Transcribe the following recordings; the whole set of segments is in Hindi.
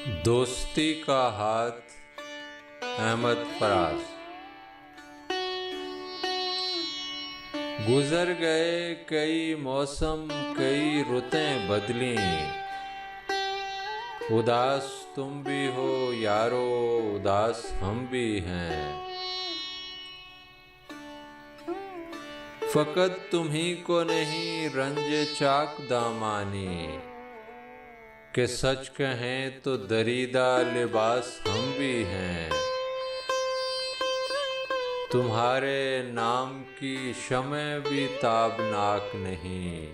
दोस्ती का हाथ, अहमद फराज। गुजर गए कई मौसम, कई रुतें बदली। उदास तुम भी हो यारो, उदास हम भी हैं। फकत तुम्ही को नहीं रंजे चाक दामानी, कि सच कहें तो दरीदा लिबास हम भी हैं। तुम्हारे नाम की शमें भी ताबनाक नहीं,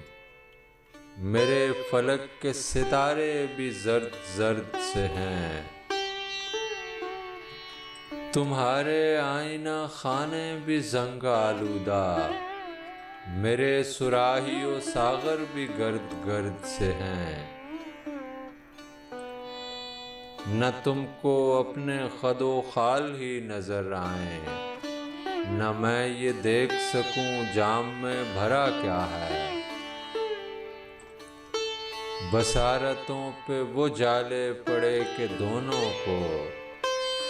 मेरे फलक के सितारे भी जर्द जर्द से हैं। तुम्हारे आईना खाने भी जंग आलूदा, मेरे सुराहियो सागर भी गर्द गर्द से हैं। न तुमको अपने खदो खाल ही नजर आए, न मैं ये देख सकूं जाम में भरा क्या है। बसारतों पे वो जाले पड़े कि दोनों को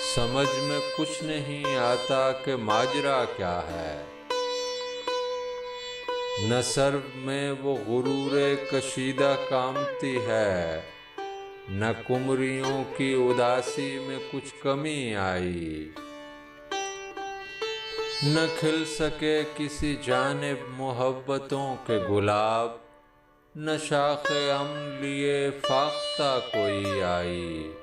समझ में कुछ नहीं आता कि माजरा क्या है। न सर में वो गुरूरे कशीदा कामती है, न कुमरियों की उदासी में कुछ कमी आई। न खिल सके किसी जानिब मोहब्बतों के गुलाब, न शाखे अम्न लिए फाख्ता कोई आई।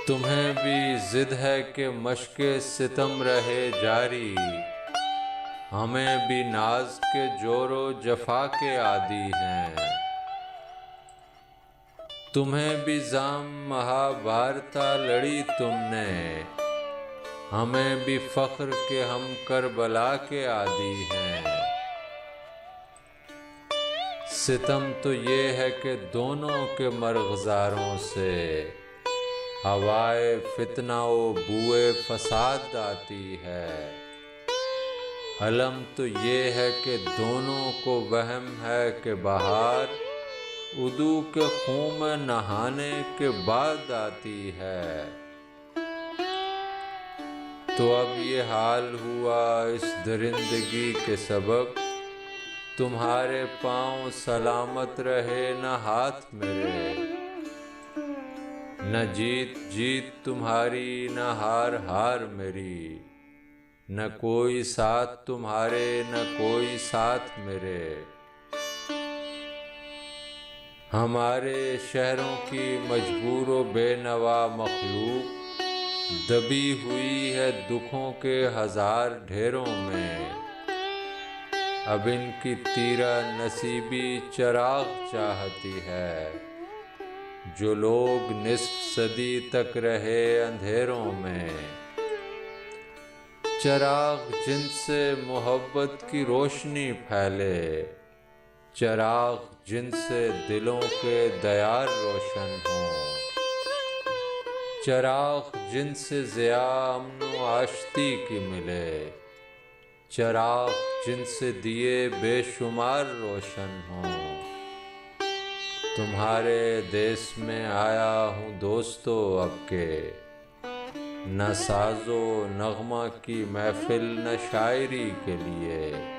तुम्हें भी जिद है कि मशके सितम रहे जारी, हमें भी नाज के जोरो जफा के आदी हैं। तुम्हें भी जाम महाभारता लड़ी तुमने, हमें भी फख्र के हम करबला के आदी हैं। सितम तो ये है कि दोनों के मरग़ज़ारों से हवाए फितना व बुए फसाद आती है। अलम तो ये है कि दोनों को वहम है कि बहार उदू के खून में नहाने के बाद आती है। तो अब ये हाल हुआ इस दरिंदगी के सबब, तुम्हारे पाँव सलामत रहे न हाथ मेरे। न जीत जीत तुम्हारी न हार हार मेरी, न कोई साथ तुम्हारे न कोई साथ मेरे। हमारे शहरों की मजबूर व बेनवा मखलूक दबी हुई है दुखों के हजार ढेरों में। अब इनकी तीरा नसीबी चराग चाहती है, जो लोग निस्फ सदी तक रहे अंधेरों में। चराग जिनसे मोहब्बत की रोशनी फैले, चराग जिनसे दिलों के दयार रोशन हों। चराग जिनसे ज़िया अमन आश्ती की मिले, चराग जिनसे दिए बेशुमार रोशन हों। तुम्हारे देश में आया हूँ दोस्तों अब के, न साजो नगमा की महफिल न शायरी के लिए।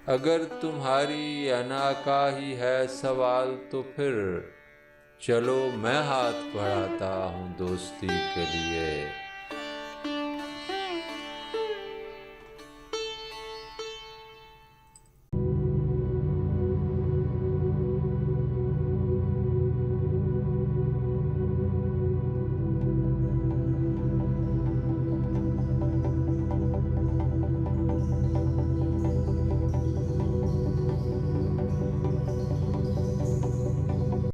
अगर तुम्हारी अना का ही है सवाल तो फिर चलो मैं हाथ बढ़ाता हूँ दोस्ती के लिए।